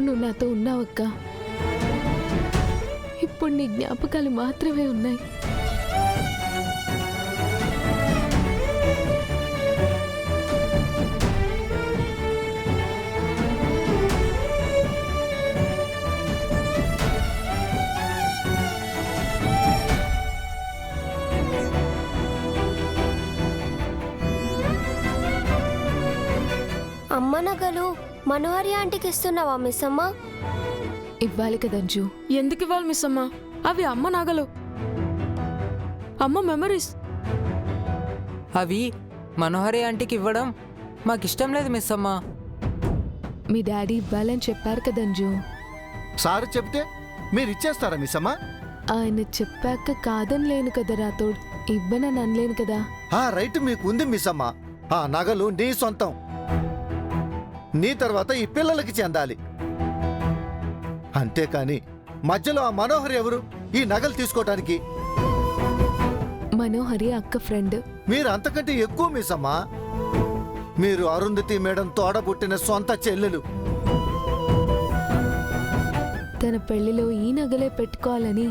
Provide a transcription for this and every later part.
నువ్వు నాతో ఉన్నావక్క. ఇప్పుడు నీ జ్ఞాపకాలు మాత్రమే ఉన్నాయి. అమ్మ నగలు మనోహరి ఆంటీకి ఇస్తున్నావా మిస్ అమ్మ? ఇవ్వాలి కదంజు. ఎందుకు ఇవ్వాలి మిస్ అమ్మ? అవి అమ్మ నగలు, అమ్మ మెమరీస్. అవి మనోహరి ఆంటీకి ఇవ్వడం మాకిష్టం లేదు మిస్ అమ్మ. మీ డాడీ ఇవ్వాలని చెప్పారు కదంజు. సారు చెప్తే మీరు ఇచ్చేస్తారా మిస్ అమ్మ? ఆయన చెప్పాక కాదని లేను కదా రాతోడ్, ఇవ్వనని అనలేను కదా. ఆ రైట్ మీకు ఉంది మిస్ అమ్మ. ఆ నగలు నీ సొంతం, నీ తర్వాత ఈ పిల్లలకి చెందాలి. అంతేకాని మధ్యలో ఆ మనోహరి ఎవరు ఈ నగలు తీసుకోవటానికి? మనోహరి అక్క ఫ్రెండ్. మీరు అంతకంటే ఎక్కువ మిస్ అమ్మ. మీరు అరుంధతి మేడం తోడబుట్టిన సొంత చెల్లెలు. తన పెళ్లిలో ఈ నగలే పెట్టుకోవాలని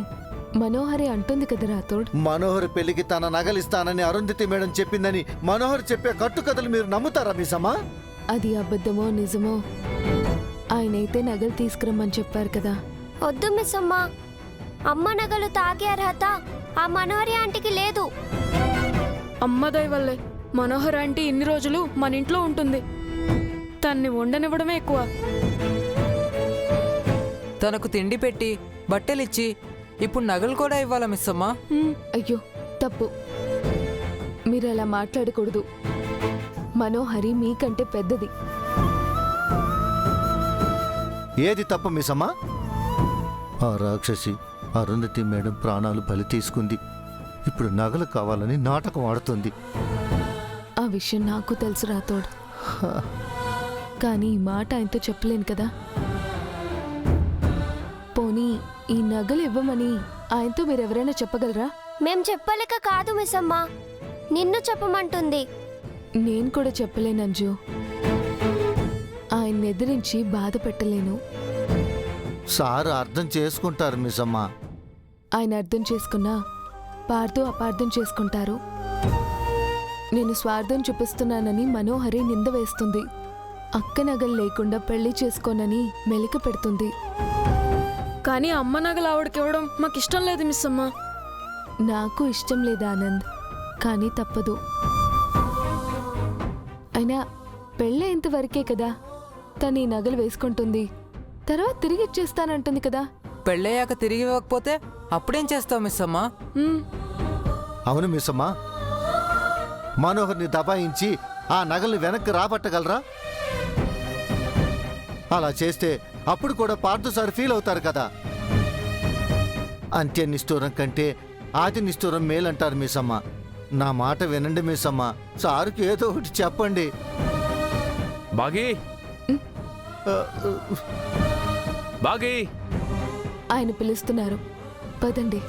మనోహరి అంటుంది కదా రాతోడ్. మనోహర్ పెళ్లికి తన నగలిస్తానని అరుంధతి మేడం చెప్పిందని మనోహర్ చెప్పే కట్టుకథలు మీరు నమ్ముతారా మిస్ అమ్మ? అది అబద్ధమో నిజమో ఆయనైతే నగలు తీసుకురమ్మని చెప్పారు కదా. వద్దు మిస్ అమ్మ. అమ్మ నగలు తాగే అర్హత ఆ మనోహరి ఆంటీకి లేదు. అమ్మ దయ వల్లే మనోహర్ ఆంటీ ఇన్ని రోజులు మన ఇంట్లో ఉంటుంది. తన్ని వండనివ్వడమే ఎక్కువ. తనకు తిండి పెట్టి బట్టలిచ్చి ఇప్పుడు నగలు కూడా ఇవ్వాలా మిస్ అమ్మ? అయ్యో తప్పు, మీరు అలా మాట్లాడకూడదు. మనోహరి మీకంటే పెద్దది. ఏది తప్పు మిస్ అమ్మ? ఆ రాక్షసి అరుంధతి మేడం ప్రాణాలు బలి తీసుకుంది. ఇప్పుడు నగలు కావాలని నాటకం ఆడుతుంది. ఆ విషయం నాకు తెలుసు రాతోడ్, కానీ ఈ మాట ఆయనతో చెప్పలేను కదా. పోనీ ఈ నగలు ఇవ్వమని ఆయనతో మీరెవరైనా చెప్పగలరా? మేం చెప్పలేక కాదు మిస్ అమ్మ, నిన్ను చెప్పమంటుంది. నేను కూడా చెప్పలేనంజు. ఆయన్ని ఎదిరించి బాధ పెట్టలేను. సారు అర్థం చేసుకుంటారు మిస్ అమ్మ. ఆయన అర్థం చేసుకున్నా పార్థు అపార్థం చేసుకుంటారు. నేను స్వార్థం చూపిస్తున్నానని మనోహరి నింద వేస్తుంది. అక్క నగలు లేకుండా పెళ్లి చేసుకోనని మెలిక పెడుతుంది. కానీ అమ్మ నగలు ఆవిడకి ఇవ్వడం మాకిష్టం లేదు మిస్ అమ్మ. నాకు ఇష్టం లేదు ఆనంద్, కానీ తప్పదు. అయినా పెళ్ళైనంత వరకే కదా తను ఈ నగలు వేసుకుంటుంది. తర్వాత తిరిగి ఇచ్చేస్తానంటుంది కదా. పెళ్ళయ్యాక తిరిగి ఇవ్వకపోతే అప్పుడేం చేస్తావు మిస్ అమ్మ? అవును మిస్ అమ్మ, మనోహర్ని దబాయించి ఆ నగల్ని వెనక్కి రాబట్టగలరా? అలా చేస్తే అప్పుడు కూడా పార్థు సార్ ఫీల్ అవుతారు కదా. అంత్య నిష్ఠూరం కంటే ఆది నిష్ఠూరం మేలంటారు మిస్ అమ్మ. నా మాట వినండి మిస్ అమ్మ. సారుకి ఏదో ఒకటి చెప్పండి. బాగీ ఆయన పిలుస్తున్నారు, పదండి.